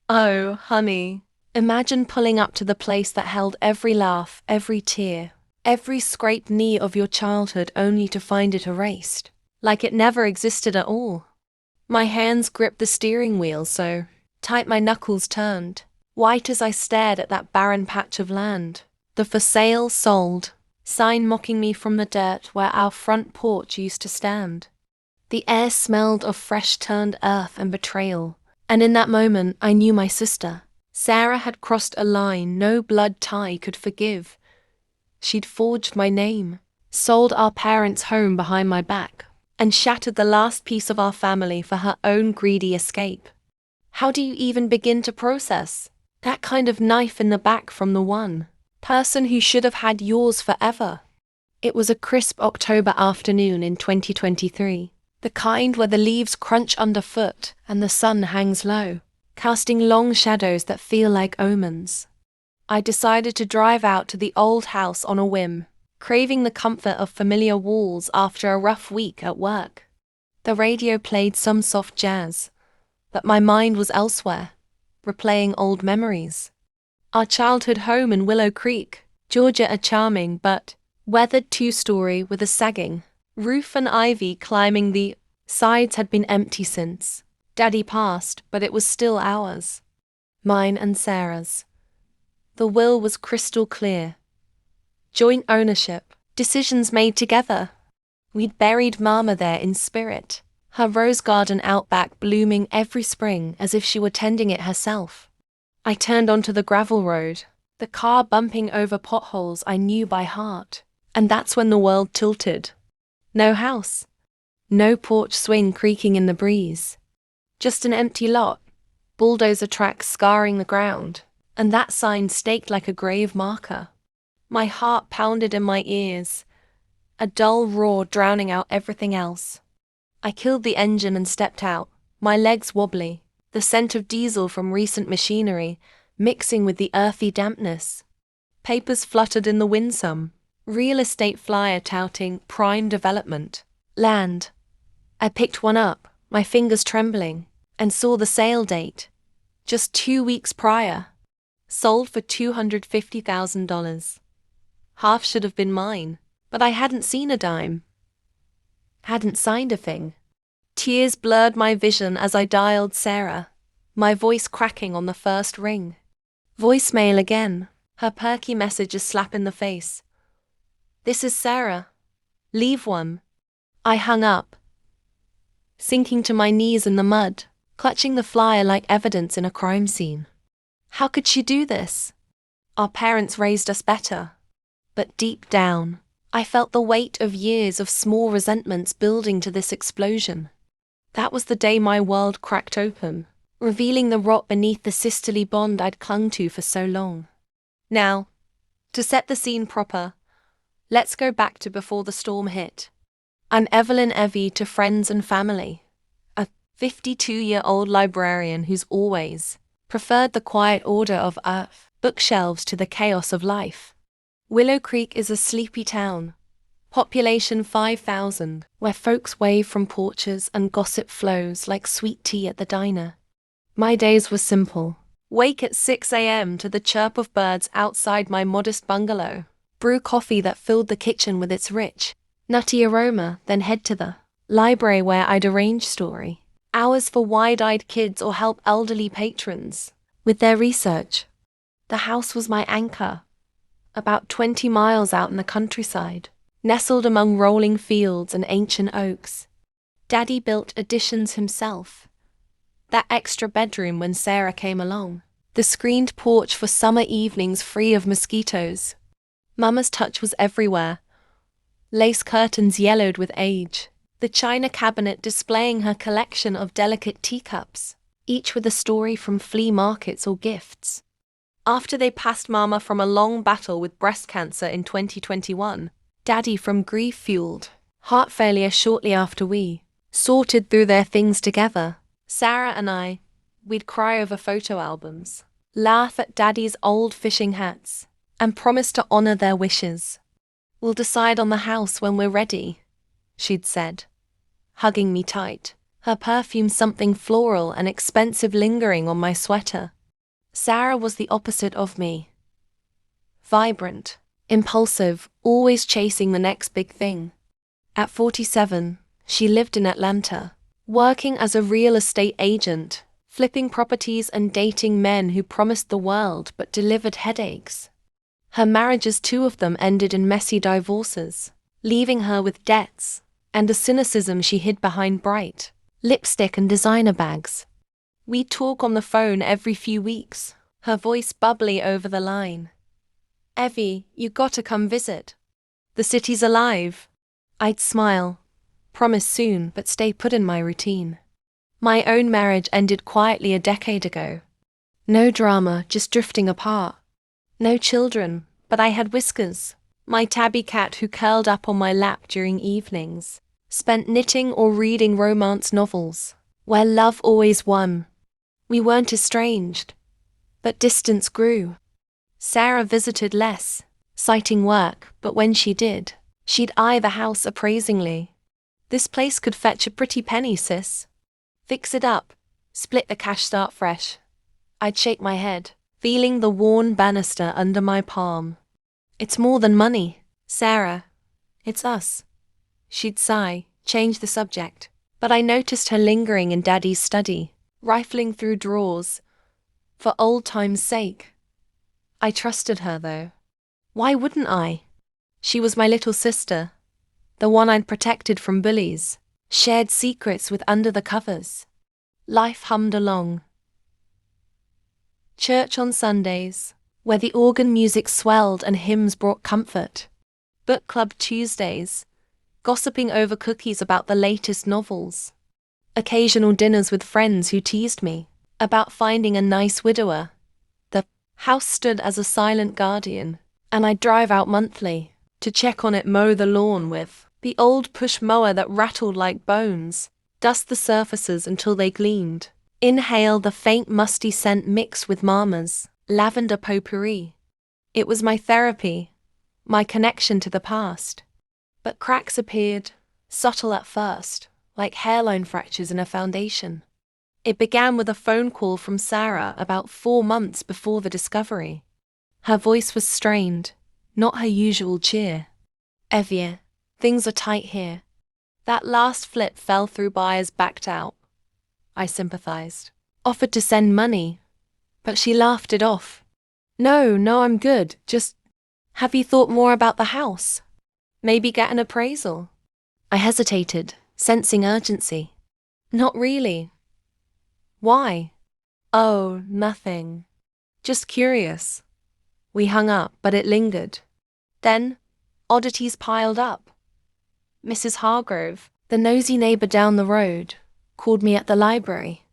Oh, honey. Imagine pulling up to the place that held every laugh, every tear, every scraped knee of your childhood only to find it erased, like it never existed at all. My hands gripped the steering wheel so tight my knuckles turned, white as I stared at that barren patch of land. The for sale sold sign mocking me from the dirt where our front porch used to stand. The air smelled of fresh turned earth and betrayal, and in that moment I knew my sister, Sarah, had crossed a line no blood tie could forgive. She'd forged my name, sold our parents' home behind my back, and shattered the last piece of our family for her own greedy escape. How do you even begin to process that kind of knife in the back from the one person who should have had yours forever? It was a crisp October afternoon in 2023, the kind where the leaves crunch underfoot and the sun hangs low, casting long shadows that feel like omens. I decided to drive out to the old house on a whim, craving the comfort of familiar walls after a rough week at work. The radio played some soft jazz, but my mind was elsewhere, replaying old memories. Our childhood home in Willow Creek, Georgia, a charming but weathered two-story with a sagging roof and ivy climbing the sides, had been empty since Daddy passed, but it was still ours. Mine and Sarah's. The will was crystal clear. Joint ownership, decisions made together. We'd buried Mama there in spirit, her rose garden out back blooming every spring as if she were tending it herself. I turned onto the gravel road, the car bumping over potholes I knew by heart, and that's when the world tilted. No house, no porch swing creaking in the breeze, just an empty lot, bulldozer tracks scarring the ground, and that sign staked like a grave marker. My heart pounded in my ears, a dull roar drowning out everything else. I killed the engine and stepped out, my legs wobbly, the scent of diesel from recent machinery mixing with the earthy dampness. Papers fluttered in the wind some, real estate flyer touting prime development. Land. I picked one up, my fingers trembling, and saw the sale date. Just 2 weeks prior. Sold for $250,000. Half should have been mine, but I hadn't seen a dime. Hadn't signed a thing. Tears blurred my vision as I dialed Sarah, my voice cracking on the first ring. Voicemail again, her perky message a slap in the face. "This is Sarah. Leave one." I hung up, sinking to my knees in the mud, clutching the flyer like evidence in a crime scene. How could she do this? Our parents raised us better. But deep down, I felt the weight of years of small resentments building to this explosion. That was the day my world cracked open, revealing the rot beneath the sisterly bond I'd clung to for so long. Now, to set the scene proper, let's go back to before the storm hit. I'm Evelyn Evie to friends and family, a 52-year-old librarian who's always preferred the quiet order of earth, bookshelves to the chaos of life. Willow Creek is a sleepy town, population 5,000, where folks wave from porches and gossip flows like sweet tea at the diner. My days were simple. Wake at 6 a.m. to the chirp of birds outside my modest bungalow, brew coffee that filled the kitchen with its rich, nutty aroma, then head to the library where I'd arrange story hours for wide-eyed kids or help elderly patrons with their research. The house was my anchor, about 20 miles out in the countryside, nestled among rolling fields and ancient oaks. Daddy built additions himself. That extra bedroom when Sarah came along, the screened porch for summer evenings free of mosquitoes. Mama's touch was everywhere. Lace curtains yellowed with age, the china cabinet displaying her collection of delicate teacups, each with a story from flea markets or gifts. After they passed Mama from a long battle with breast cancer in 2021, Daddy from grief-fueled heart failure shortly after we sorted through their things together. Sarah and we'd cry over photo albums, laugh at Daddy's old fishing hats, and promise to honor their wishes. "We'll decide on the house when we're ready," she'd said, hugging me tight, her perfume something floral and expensive lingering on my sweater. Sarah was the opposite of me. Vibrant, impulsive, always chasing the next big thing. At 47, she lived in Atlanta, working as a real estate agent, flipping properties and dating men who promised the world but delivered headaches. Her marriages, two of them, ended in messy divorces, leaving her with debts and a cynicism she hid behind bright lipstick and designer bags. We'd talk on the phone every few weeks, her voice bubbly over the line. "Evie, you gotta come visit. The city's alive." I'd smile, promise soon, but stay put in my routine. My own marriage ended quietly a decade ago. No drama, just drifting apart. No children, but I had Whiskers, my tabby cat who curled up on my lap during evenings, spent knitting or reading romance novels, where love always won. We weren't estranged, but distance grew. Sarah visited less, citing work, but when she did, she'd eye the house appraisingly. "This place could fetch a pretty penny, sis. Fix it up, split the cash, start fresh." I'd shake my head, feeling the worn banister under my palm. "It's more than money, Sarah. It's us." She'd sigh, change the subject, but I noticed her lingering in Daddy's study, rifling through drawers. For old time's sake. I trusted her, though. Why wouldn't I? She was my little sister, the one I'd protected from bullies, shared secrets with under the covers. Life hummed along. Church on Sundays, where the organ music swelled and hymns brought comfort. Book club Tuesdays, gossiping over cookies about the latest novels. Occasional dinners with friends who teased me about finding a nice widower. The house stood as a silent guardian, and I'd drive out monthly to check on it, mow the lawn with the old push mower that rattled like bones, dust the surfaces until they gleamed, inhale the faint musty scent mixed with Mama's lavender potpourri. It was my therapy, my connection to the past. But cracks appeared, subtle at first, like hairline fractures in a foundation. It began with a phone call from Sarah about 4 months before the discovery. Her voice was strained, not her usual cheer. "Evie, things are tight here. That last flip fell through, buyers backed out." I sympathized, offered to send money, but she laughed it off. No, I'm good, just, have you thought more about the house? Maybe get an appraisal?" I hesitated, sensing urgency. "Not really." "Why?" "Oh, nothing. Just curious." We hung up, but it lingered. Then, oddities piled up. Mrs. Hargrove, the nosy neighbor down the road, called me at the library.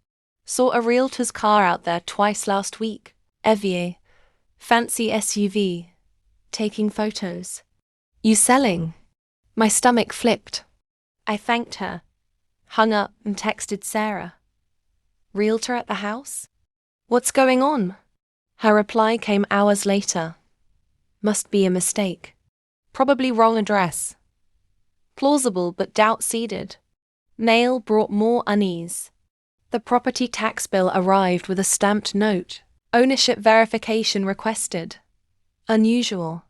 "Saw a realtor's car out there twice last week. Evie, fancy SUV, taking photos. You selling?" My stomach flipped. I thanked her, hung up and texted Sarah. "Realtor at the house? What's going on?" Her reply came hours later. "Must be a mistake. Probably wrong address." Plausible but doubt-seeded. Mail brought more unease. The property tax bill arrived with a stamped note. Ownership verification requested. Unusual.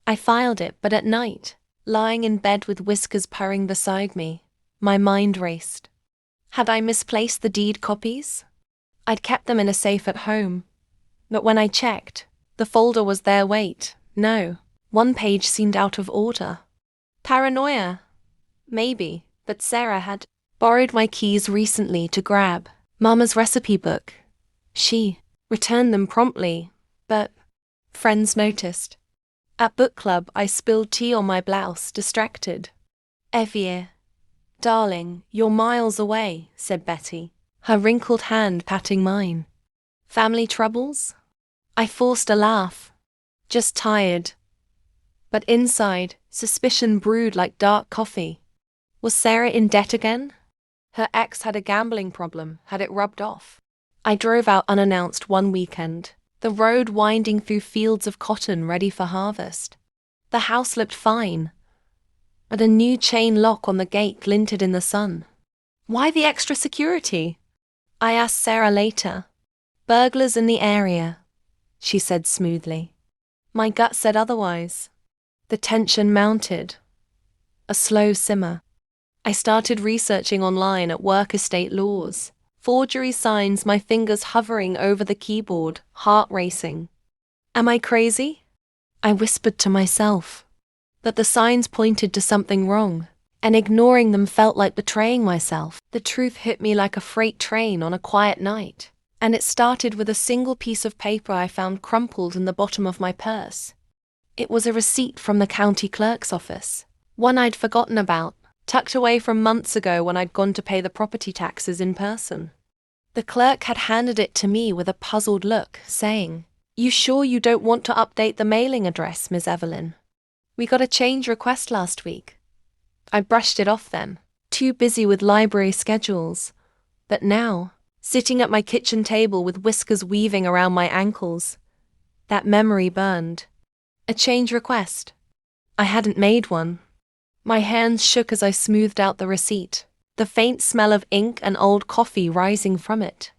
I filed it, but at night, lying in bed with Whiskers purring beside me, my mind raced. Had I misplaced the deed copies? I'd kept them in a safe at home. But when I checked, the folder was there. Wait, no. One page seemed out of order. Paranoia? Maybe, but Sarah had borrowed my keys recently to grab Mama's recipe book. She returned them promptly, but friends noticed. At book club, I spilled tea on my blouse, distracted. "Evie, darling, you're miles away," said Betty, her wrinkled hand patting mine. "Family troubles?" I forced a laugh. "Just tired." But inside, suspicion brewed like dark coffee. Was Sarah in debt again? Her ex had a gambling problem. Had it rubbed off? I drove out unannounced one weekend, the road winding through fields of cotton ready for harvest. The house looked fine, but a new chain lock on the gate glinted in the sun. Why the extra security? I asked Sarah later. Burglars in the area, she said smoothly. My gut said otherwise. The tension mounted. A slow simmer. I started researching online at work estate laws. Forgery signs, my fingers hovering over the keyboard, heart racing. Am I crazy? I whispered to myself. But the signs pointed to something wrong, and ignoring them felt like betraying myself. The truth hit me like a freight train on a quiet night, and it started with a single piece of paper I found crumpled in the bottom of my purse. It was a receipt from the county clerk's office, one I'd forgotten about, tucked away from months ago when I'd gone to pay the property taxes in person. The clerk had handed it to me with a puzzled look, saying, "You sure you don't want to update the mailing address, Miss Evelyn? We got a change request last week." I brushed it off then, too busy with library schedules. But now, sitting at my kitchen table with whiskers weaving around my ankles, that memory burned. A change request. I hadn't made one. My hands shook as I smoothed out the receipt, the faint smell of ink and old coffee rising from it.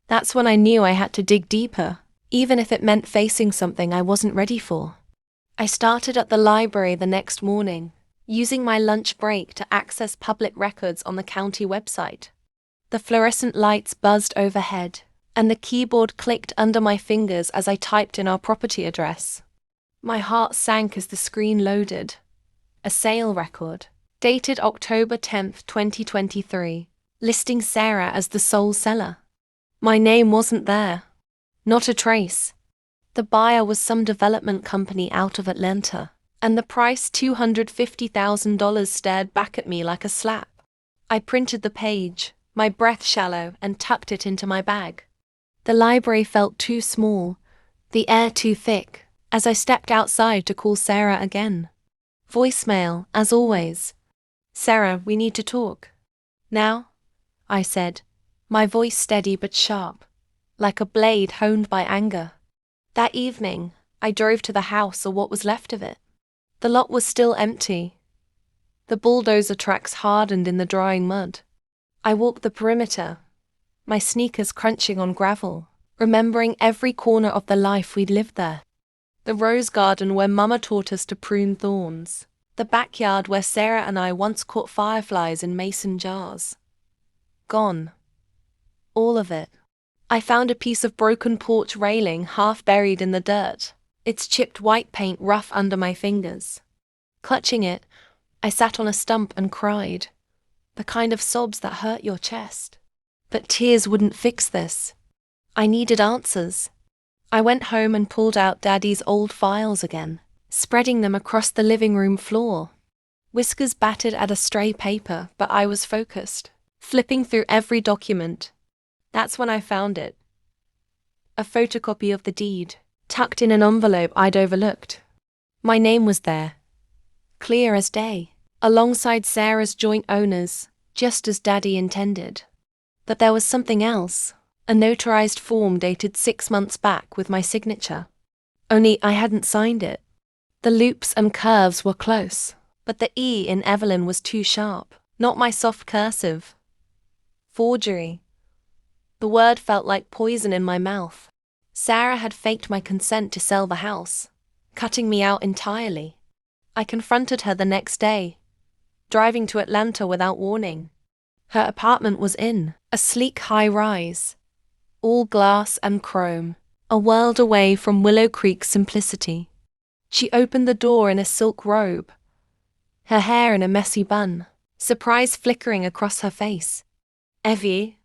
That's when I knew I had to dig deeper, even if it meant facing something I wasn't ready for. I started at the library the next morning, using my lunch break to access public records on the county website. The fluorescent lights buzzed overhead, and the keyboard clicked under my fingers as I typed in our property address. My heart sank as the screen loaded. A sale record, dated October 10th, 2023, listing Sarah as the sole seller. My name wasn't there. Not a trace. The buyer was some development company out of Atlanta, and the price $250,000 stared back at me like a slap. I printed the page, my breath shallow, and tucked it into my bag. The library felt too small, the air too thick, as I stepped outside to call Sarah again. Voicemail, as always. "Sarah, we need to talk." "Now?" I said, my voice steady but sharp, like a blade honed by anger. That evening, I drove to the house, or what was left of it. The lot was still empty. The bulldozer tracks hardened in the drying mud. I walked the perimeter, my sneakers crunching on gravel, remembering every corner of the life we'd lived there. The rose garden where Mama taught us to prune thorns. The backyard where Sarah and I once caught fireflies in mason jars. Gone. All of it. I found a piece of broken porch railing half buried in the dirt, its chipped white paint rough under my fingers. Clutching it, I sat on a stump and cried. The kind of sobs that hurt your chest. But tears wouldn't fix this. I needed answers. I went home and pulled out Daddy's old files again, spreading them across the living room floor. Whiskers battered at a stray paper, but I was focused, flipping through every document. That's when I found it. A photocopy of the deed, tucked in an envelope I'd overlooked. My name was there, clear as day, alongside Sarah's joint owners, just as Daddy intended. But there was something else. A notarized form dated 6 months back with my signature. Only I hadn't signed it. The loops and curves were close, but the E in Evelyn was too sharp, not my soft cursive. Forgery. The word felt like poison in my mouth. Sarah had faked my consent to sell the house, cutting me out entirely. I confronted her the next day, driving to Atlanta without warning. Her apartment was in a sleek high-rise, all glass and chrome, a world away from Willow Creek's simplicity. She opened the door in a silk robe, her hair in a messy bun, surprise flickering across her face. "Evie,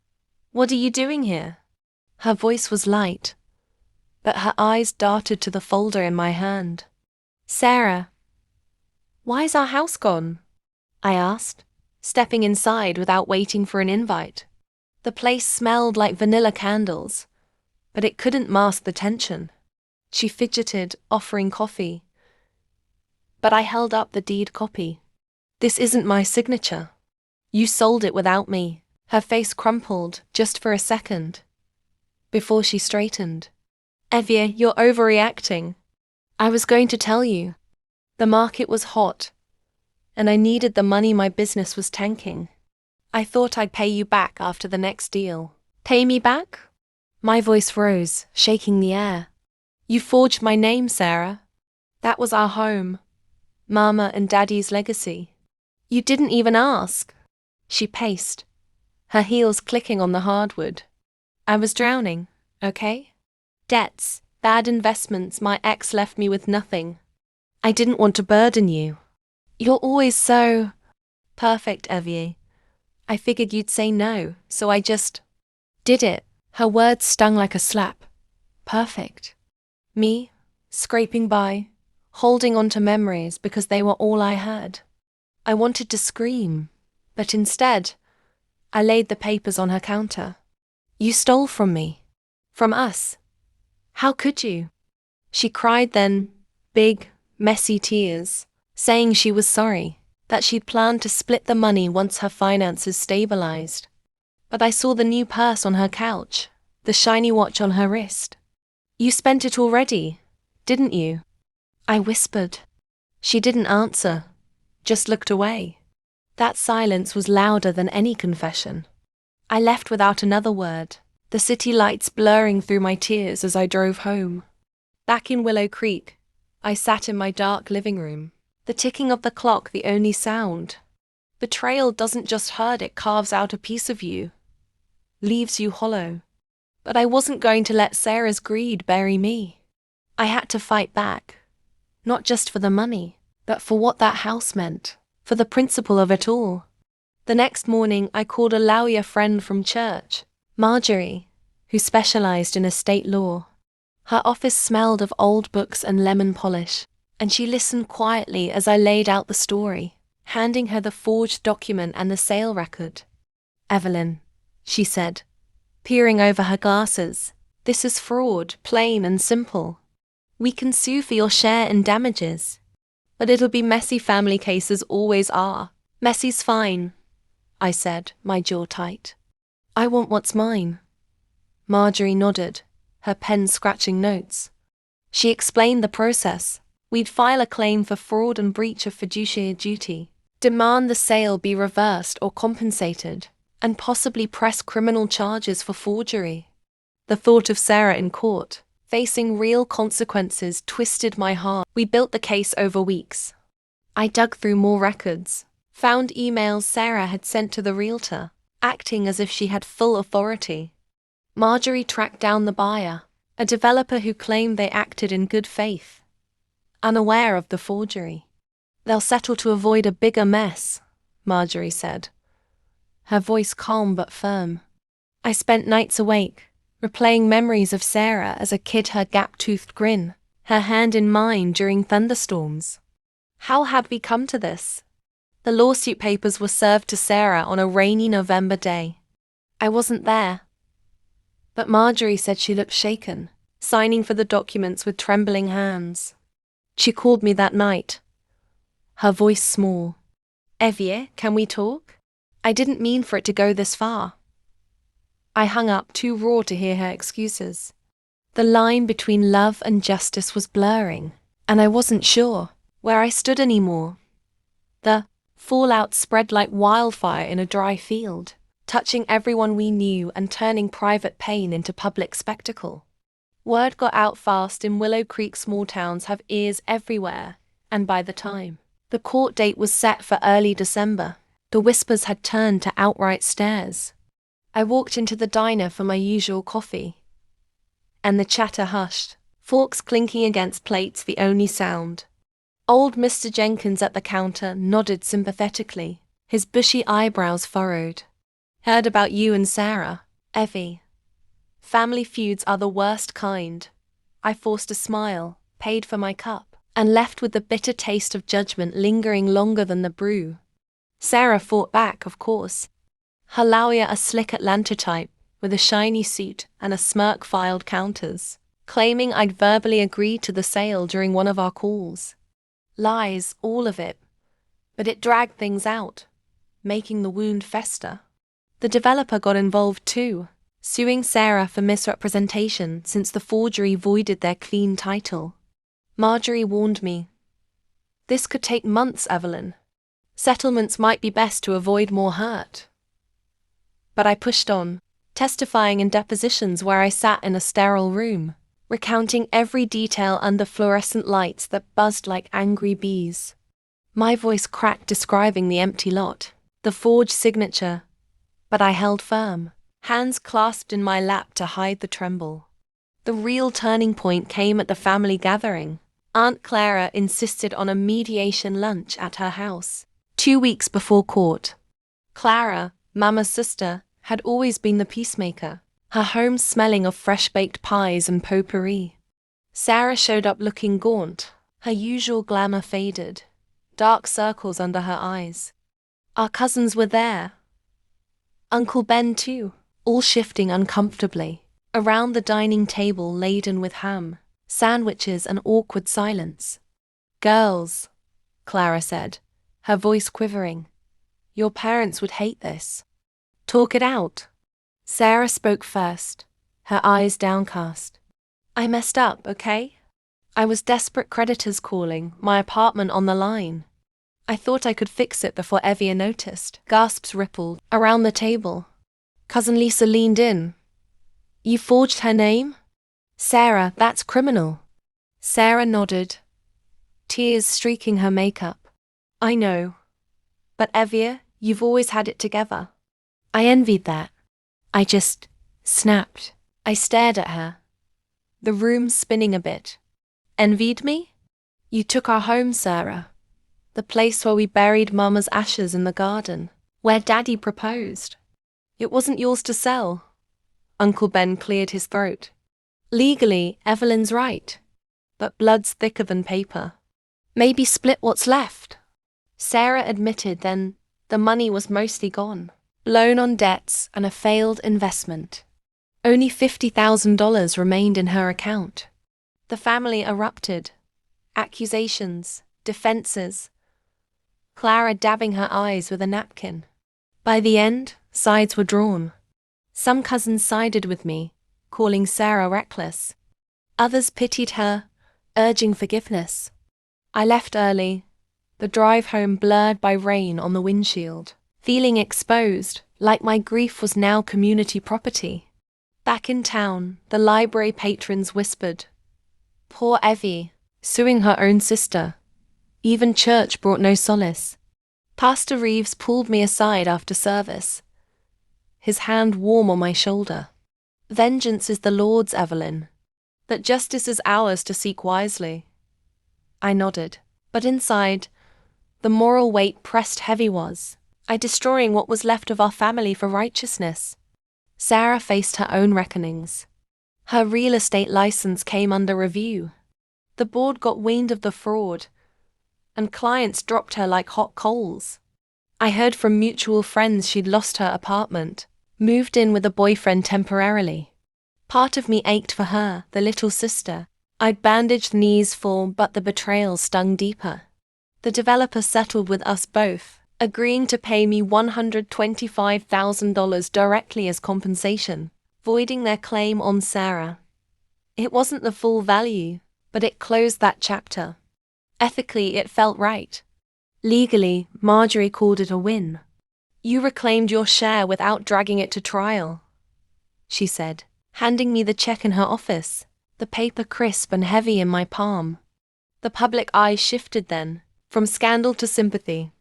what are you doing here?" Her voice was light, but her eyes darted to the folder in my hand. "Sarah, why's our house gone?" I asked, stepping inside without waiting for an invite. The place smelled like vanilla candles, but it couldn't mask the tension. She fidgeted, offering coffee. But I held up the deed copy. "This isn't my signature. You sold it without me." Her face crumpled, just for a second, before she straightened. "Evie, you're overreacting. I was going to tell you. The market was hot, and I needed the money. My business was tanking. I thought I'd pay you back after the next deal." "Pay me back?" My voice rose, shaking the air. You forged my name, Sarah. That was our home. Mama and Daddy's legacy. You didn't even ask. She paced, her heels clicking on the hardwood. I was drowning, okay? Debts, bad investments, my ex left me with nothing. I didn't want to burden you. You're always so perfect, Evie. I figured you'd say no, so I just did it. Her words stung like a slap. Perfect. Me, scraping by, holding on to memories because they were all I had. I wanted to scream, but instead, I laid the papers on her counter. You stole from me. From us. How could you? She cried then, big, messy tears, saying she was sorry, that she'd planned to split the money once her finances stabilized. But I saw the new purse on her couch, the shiny watch on her wrist. You spent it already, didn't you? I whispered. She didn't answer, just looked away. That silence was louder than any confession. I left without another word, the city lights blurring through my tears as I drove home. Back in Willow Creek, I sat in my dark living room, the ticking of the clock the only sound. Betrayal doesn't just hurt, it carves out a piece of you, leaves you hollow. But I wasn't going to let Sarah's greed bury me. I had to fight back, not just for the money, but for what that house meant, for the principle of it all. The next morning, I called a lawyer friend from church, Marjorie, who specialized in estate law. Her office smelled of old books and lemon polish, and she listened quietly as I laid out the story, handing her the forged document and the sale record. Evelyn, she said, peering over her glasses, this is fraud, plain and simple. We can sue for your share in damages. But it'll be messy, family cases always are. Messy's fine, I said, my jaw tight. I want what's mine. Marjorie nodded, her pen scratching notes. She explained the process. We'd file a claim for fraud and breach of fiduciary duty, demand the sale be reversed or compensated, and possibly press criminal charges for forgery. The thought of Sarah in court, facing real consequences, twisted my heart. We built the case over weeks. I dug through more records, found emails Sarah had sent to the realtor, acting as if she had full authority. Marjorie tracked down the buyer, a developer who claimed they acted in good faith, unaware of the forgery. They'll settle to avoid a bigger mess, Marjorie said, her voice calm but firm. I spent nights awake, replaying memories of Sarah as a kid, her gap-toothed grin, her hand in mine during thunderstorms. How had we come to this? The lawsuit papers were served to Sarah on a rainy November day. I wasn't there. But Marjorie said she looked shaken, signing for the documents with trembling hands. She called me that night, her voice small. Evie, can we talk? I didn't mean for it to go this far. I hung up, too raw to hear her excuses. The line between love and justice was blurring, and I wasn't sure where I stood anymore. The fallout spread like wildfire in a dry field, touching everyone we knew and turning private pain into public spectacle. Word got out fast. In Willow Creek, small towns have ears everywhere, and by the time the court date was set for early December, the whispers had turned to outright stares. I walked into the diner for my usual coffee, and the chatter hushed, forks clinking against plates the only sound. Old Mr. Jenkins at the counter nodded sympathetically, his bushy eyebrows furrowed. Heard about you and Sarah, Evie. Family feuds are the worst kind. I forced a smile, paid for my cup, and left with the bitter taste of judgment lingering longer than the brew. Sarah fought back, of course. Her lawyer, a slick Atlanta type, with a shiny suit and a smirk, filed counters, claiming I'd verbally agreed to the sale during one of our calls. Lies, all of it. But it dragged things out, making the wound fester. The developer got involved too, suing Sarah for misrepresentation since the forgery voided their clean title. Marjorie warned me. This could take months, Evelyn. Settlements might be best to avoid more hurt. But I pushed on. testifying in depositions where I sat in a sterile room, recounting every detail under fluorescent lights that buzzed like angry bees. My voice cracked describing the empty lot, the forged signature, but I held firm, hands clasped in my lap to hide the tremble. The real turning point came at the family gathering. Aunt Clara insisted on a mediation lunch at her house, 2 weeks before court. Clara, Mama's sister, had always been the peacemaker, her home smelling of fresh-baked pies and potpourri. Sarah showed up looking gaunt, her usual glamour faded, dark circles under her eyes. Our cousins were there. Uncle Ben too, all shifting uncomfortably, around the dining table laden with ham, sandwiches and awkward silence. "Girls," Clara said, her voice quivering, "your parents would hate this. Talk it out." Sarah spoke first, her eyes downcast. "I messed up, okay? I was desperate creditors calling, my apartment on the line. I thought I could fix it before Evia noticed." Gasps rippled around the table. Cousin Lisa leaned in. "You forged her name?" "Sarah, that's criminal." Sarah nodded, tears streaking her makeup. "I know. But Evia, you've always had it together." I envied that. I just snapped. I stared at her, the room spinning a bit. "Envied me? You took our home, Sarah. The place where we buried Mama's ashes in the garden, where Daddy proposed. It wasn't yours to sell." Uncle Ben cleared his throat. "Legally, Evelyn's right. But blood's thicker than paper. Maybe split what's left." Sarah admitted then the money was mostly gone, blown on debts and a failed investment. Only $50,000 remained in her account. The family erupted. Accusations, defenses. Clara dabbing her eyes with a napkin. By the end, sides were drawn. Some cousins sided with me, calling Sarah reckless. Others pitied her, urging forgiveness. I left early, the drive home blurred by rain on the windshield, feeling exposed, like my grief was now community property. Back in town, the library patrons whispered, "Poor Evie, suing her own sister." Even church brought no solace. Pastor Reeves pulled me aside after service, his hand warm on my shoulder. "Vengeance is the Lord's, Evelyn. That justice is ours to seek wisely." I nodded, but inside, the moral weight pressed heavy. Was I destroying what was left of our family for righteousness? Sarah faced her own reckonings. Her real estate license came under review. The board got wind of the fraud, and clients dropped her like hot coals. I heard from mutual friends she'd lost her apartment, moved in with a boyfriend temporarily. Part of me ached for her, the little sister. I'd bandaged knees for, but the betrayal stung deeper. The developer settled with us both, agreeing to pay me $125,000 directly as compensation, voiding their claim on Sarah. It wasn't the full value, but it closed that chapter. Ethically, it felt right. Legally, Marjorie called it a win. "You reclaimed your share without dragging it to trial," she said, handing me the check in her office, the paper crisp and heavy in my palm. The public eye shifted then, from scandal to sympathy.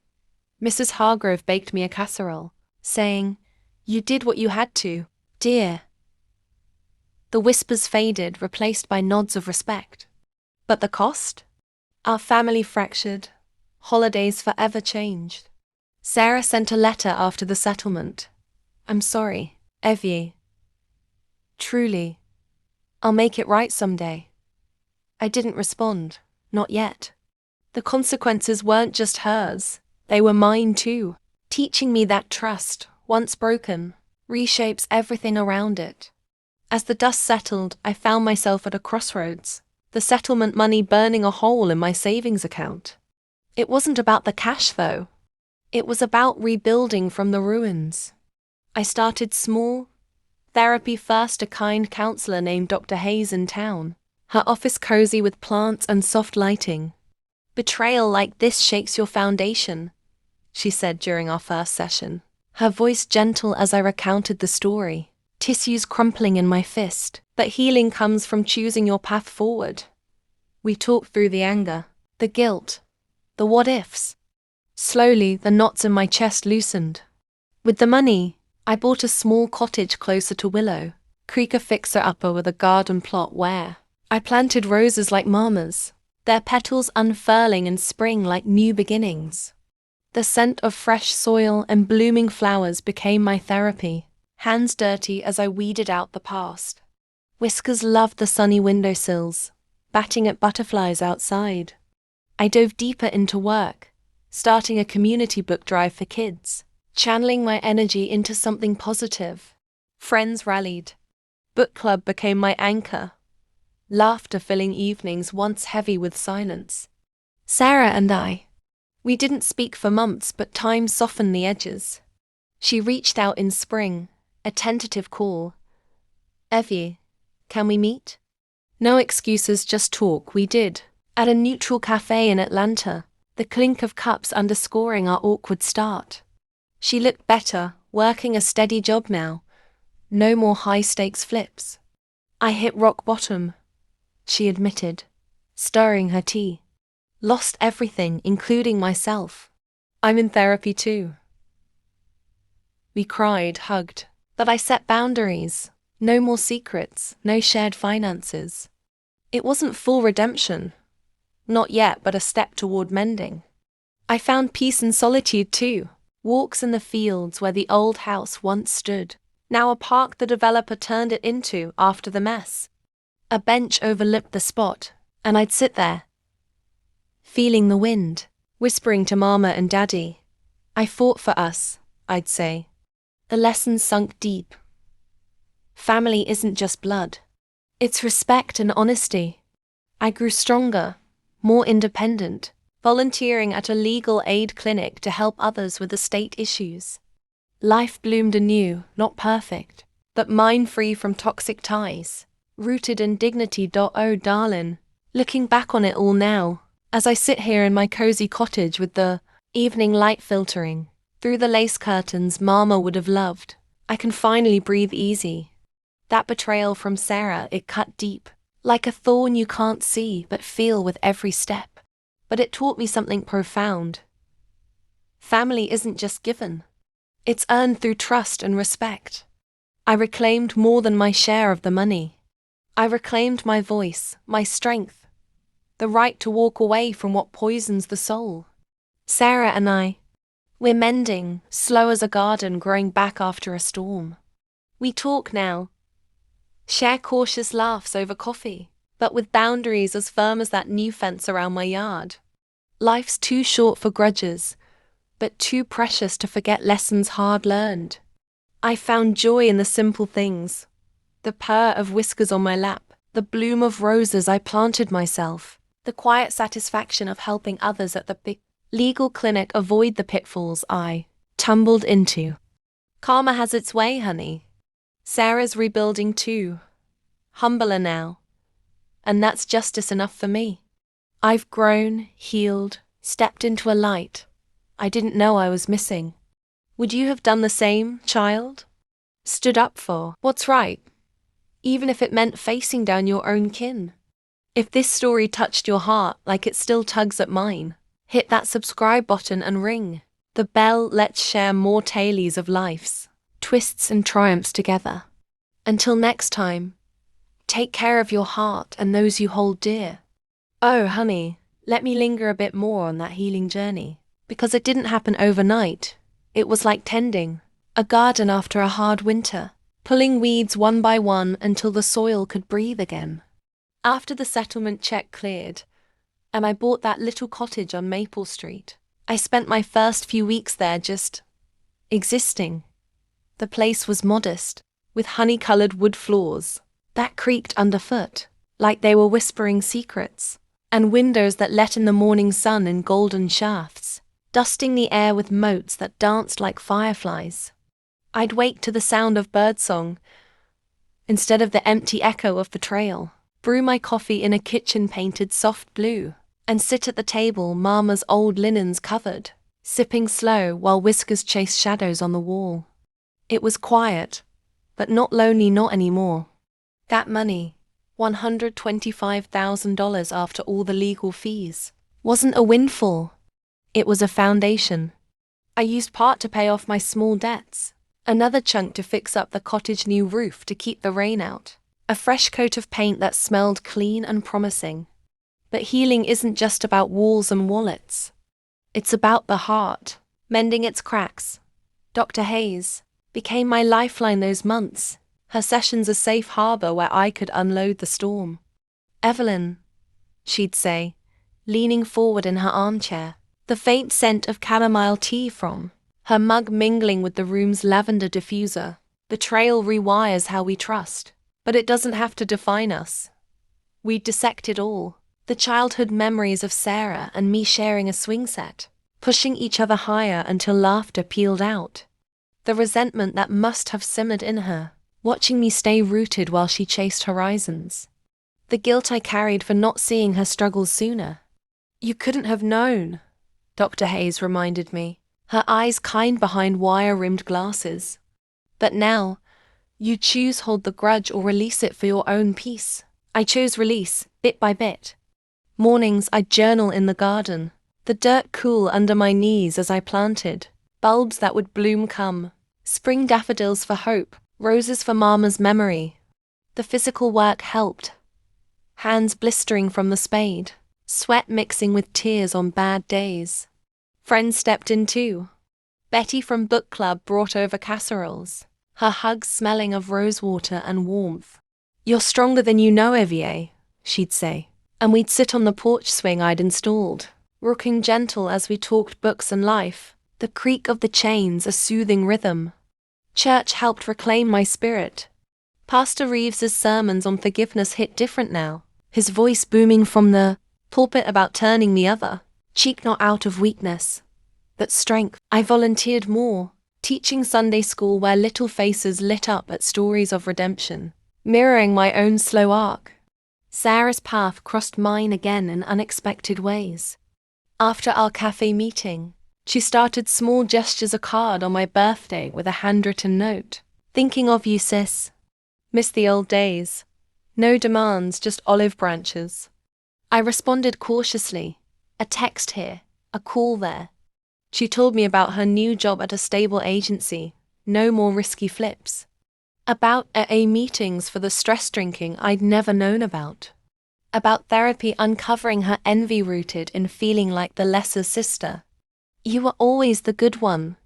Mrs. Hargrove baked me a casserole, saying, "You did what you had to, dear." The whispers faded, replaced by nods of respect. But the cost? Our family fractured, holidays forever changed. Sarah sent a letter after the settlement. "I'm sorry, Evie. Truly. I'll make it right someday." I didn't respond, not yet. The consequences weren't just hers, they were mine too, teaching me that trust, once broken, reshapes everything around it. As the dust settled, I found myself at a crossroads, the settlement money burning a hole in my savings account. It wasn't about the cash though. It was about rebuilding from the ruins. I started small. Therapy first, a kind counselor named Dr. Hayes in town, her office cozy with plants and soft lighting. "Betrayal like this shakes your foundation," she said during our first session, her voice gentle as I recounted the story. tissues crumpling in my fist, that healing comes from choosing your path forward. We talked through the anger, the guilt, the what-ifs. Slowly, the knots in my chest loosened. With the money, I bought a small cottage closer to Willow Creek, a fixer-upper with a garden plot where I planted roses like mamas, their petals unfurling in spring like new beginnings. The scent of fresh soil and blooming flowers became my therapy, hands dirty as I weeded out the past. Whiskers loved the sunny windowsills, batting at butterflies outside. I dove deeper into work, starting a community book drive for kids, channeling my energy into something positive. Friends rallied. Book club became my anchor, laughter filling evenings once heavy with silence. Sarah and we didn't speak for months, but time softened the edges. She reached out in spring, a tentative call. Evie, can we meet? No excuses, just talk. We did, at a neutral cafe in Atlanta, the clink of cups underscoring our awkward start. She looked better, working a steady job now. No more high-stakes flips. I hit rock bottom, she admitted, stirring her tea. Lost everything, including myself. I'm in therapy too. We cried, hugged, but I set boundaries. No more secrets, no shared finances. It wasn't full redemption. Not yet, but a step toward mending. I found peace in solitude too. Walks in the fields where the old house once stood. Now a park the developer turned it into after the mess. A bench overlooked the spot, and I'd sit there, feeling the wind, whispering to Mama and Daddy. I fought for us, I'd say. The lessons sunk deep. Family isn't just blood. It's respect and honesty. I grew stronger, more independent, volunteering at a legal aid clinic to help others with estate issues. Life bloomed anew, not perfect, but mine free from toxic ties, rooted in dignity. Oh darling, looking back on it all now, as I sit here in my cozy cottage with the evening light filtering through the lace curtains Mama would have loved, I can finally breathe easy. That betrayal from Sarah, it cut deep, like a thorn you can't see but feel with every step. But it taught me something profound. Family isn't just given. It's earned through trust and respect. I reclaimed more than my share of the money. I reclaimed my voice, my strength, the right to walk away from what poisons the soul. Sarah and we're mending, slow as a garden growing back after a storm. We talk now, share cautious laughs over coffee, but with boundaries as firm as that new fence around my yard. Life's too short for grudges, but too precious to forget lessons hard learned. I found joy in the simple things. The purr of whiskers on my lap, the bloom of roses I planted myself, the quiet satisfaction of helping others at the big legal clinic avoid the pitfalls I tumbled into. Karma has its way, honey. Sarah's rebuilding too. Humbler now. And that's justice enough for me. I've grown, healed, stepped into a light I didn't know I was missing. Would you have done the same, child? Stood up for what's right, even if it meant facing down your own kin? If this story touched your heart like it still tugs at mine, hit that subscribe button and ring the bell. Let's share more tales of life's twists and triumphs together. Until next time, take care of your heart and those you hold dear. Oh, honey, let me linger a bit more on that healing journey, because it didn't happen overnight. It was like tending a garden after a hard winter, pulling weeds one by one until the soil could breathe again. After the settlement check cleared, and I bought that little cottage on Maple Street, I spent my first few weeks there just existing. The place was modest, with honey-colored wood floors that creaked underfoot, like they were whispering secrets, and windows that let in the morning sun in golden shafts, dusting the air with motes that danced like fireflies. I'd wake to the sound of birdsong instead of the empty echo of betrayal, brew my coffee in a kitchen painted soft blue, and sit at the table Mama's old linens covered, sipping slow while whiskers chased shadows on the wall. It was quiet, but not lonely, not anymore. That money, $125,000 after all the legal fees, wasn't a windfall. It was a foundation. I used part to pay off my small debts, another chunk to fix up the cottage new roof to keep the rain out, a fresh coat of paint that smelled clean and promising. But healing isn't just about walls and wallets. It's about the heart, mending its cracks. Dr. Hayes became my lifeline those months, her sessions a safe harbor where I could unload the storm. "Evelyn," she'd say, leaning forward in her armchair, the faint scent of chamomile tea from her mug mingling with the room's lavender diffuser. "Betrayal rewires how we trust, but it doesn't have to define us." We dissected all, the childhood memories of Sarah and me sharing a swing set, pushing each other higher until laughter peeled out. The resentment that must have simmered in her, watching me stay rooted while she chased horizons. The guilt I carried for not seeing her struggles sooner. "You couldn't have known," Dr. Hayes reminded me, her eyes kind behind wire-rimmed glasses. "But now, you choose hold the grudge or release it for your own peace." I chose release, bit by bit. Mornings I'd journal in the garden, the dirt cool under my knees as I planted bulbs that would bloom come, spring daffodils for hope, roses for Mama's memory. The physical work helped. Hands blistering from the spade, sweat mixing with tears on bad days. Friends stepped in too. Betty from book club brought over casseroles, her hugs smelling of rosewater and warmth. "You're stronger than you know, Evier," she'd say, and we'd sit on the porch swing I'd installed, rocking gentle as we talked books and life, the creak of the chains a soothing rhythm. Church helped reclaim my spirit. Pastor Reeves's sermons on forgiveness hit different now, his voice booming from the pulpit about turning the other cheek, not out of weakness, but strength. I volunteered more, teaching Sunday school where little faces lit up at stories of redemption, mirroring my own slow arc. Sarah's path crossed mine again in unexpected ways. After our cafe meeting, she started small gestures, a card on my birthday with a handwritten note. "Thinking of you, sis. Miss the old days." No demands, just olive branches. I responded cautiously, a text here, a call there. She told me about her new job at a stable agency, no more risky flips. About AA meetings for the stress drinking I'd never known about. About therapy uncovering her envy rooted in feeling like the lesser sister. "You were always the good one,"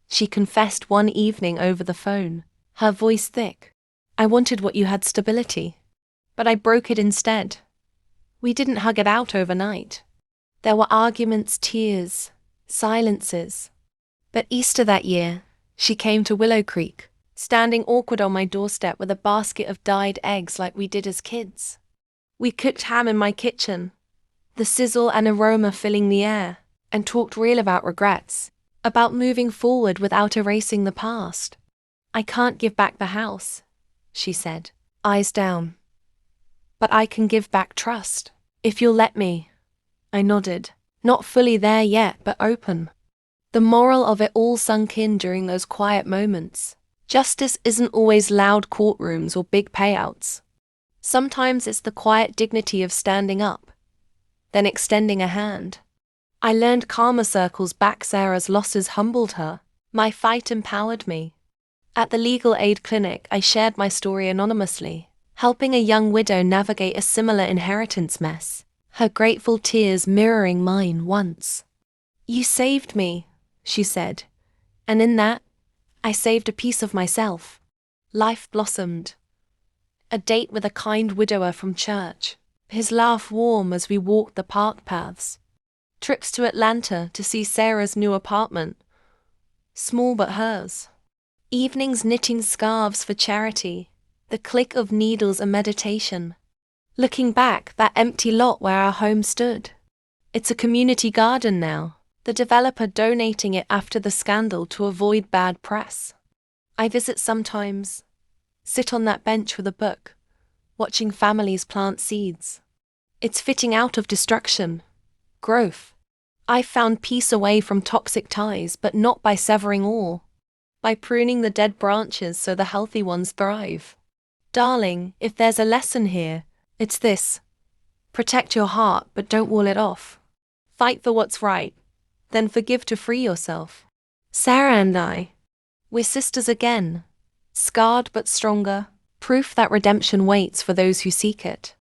she confessed one evening over the phone, her voice thick. "I wanted what you had, stability. But I broke it instead." We didn't hug it out overnight. There were arguments, tears, silences. But Easter that year, she came to Willow Creek, standing awkward on my doorstep with a basket of dyed eggs like we did as kids. We cooked ham in my kitchen, the sizzle and aroma filling the air, and talked real about regrets, about moving forward without erasing the past. "I can't give back the house," she said, eyes down. "But I can give back trust, if you'll let me." I nodded, not fully there yet, but open. The moral of it all sunk in during those quiet moments. Justice isn't always loud courtrooms or big payouts. Sometimes it's the quiet dignity of standing up, then extending a hand. I learned karma circles back. Sarah's losses humbled her. My fight empowered me. At the legal aid clinic, I shared my story anonymously, helping a young widow navigate a similar inheritance mess, her grateful tears mirroring mine once. "You saved me," she said, and in that, I saved a piece of myself. Life blossomed. A date with a kind widower from church, his laugh warm as we walked the park paths. Trips to Atlanta to see Sarah's new apartment, small but hers. Evenings knitting scarves for charity, the click of needles a meditation. Looking back, that empty lot where our home stood. It's a community garden now, the developer donating it after the scandal to avoid bad press. I visit sometimes, sit on that bench with a book, watching families plant seeds. It's fitting out of destruction, growth. I found peace away from toxic ties, but not by severing all. by pruning the dead branches so the healthy ones thrive. Darling, if there's a lesson here, it's this. Protect your heart, but don't wall it off. Fight for what's right, then forgive to free yourself. Sarah and I, we're sisters again. Scarred but stronger, proof that redemption waits for those who seek it.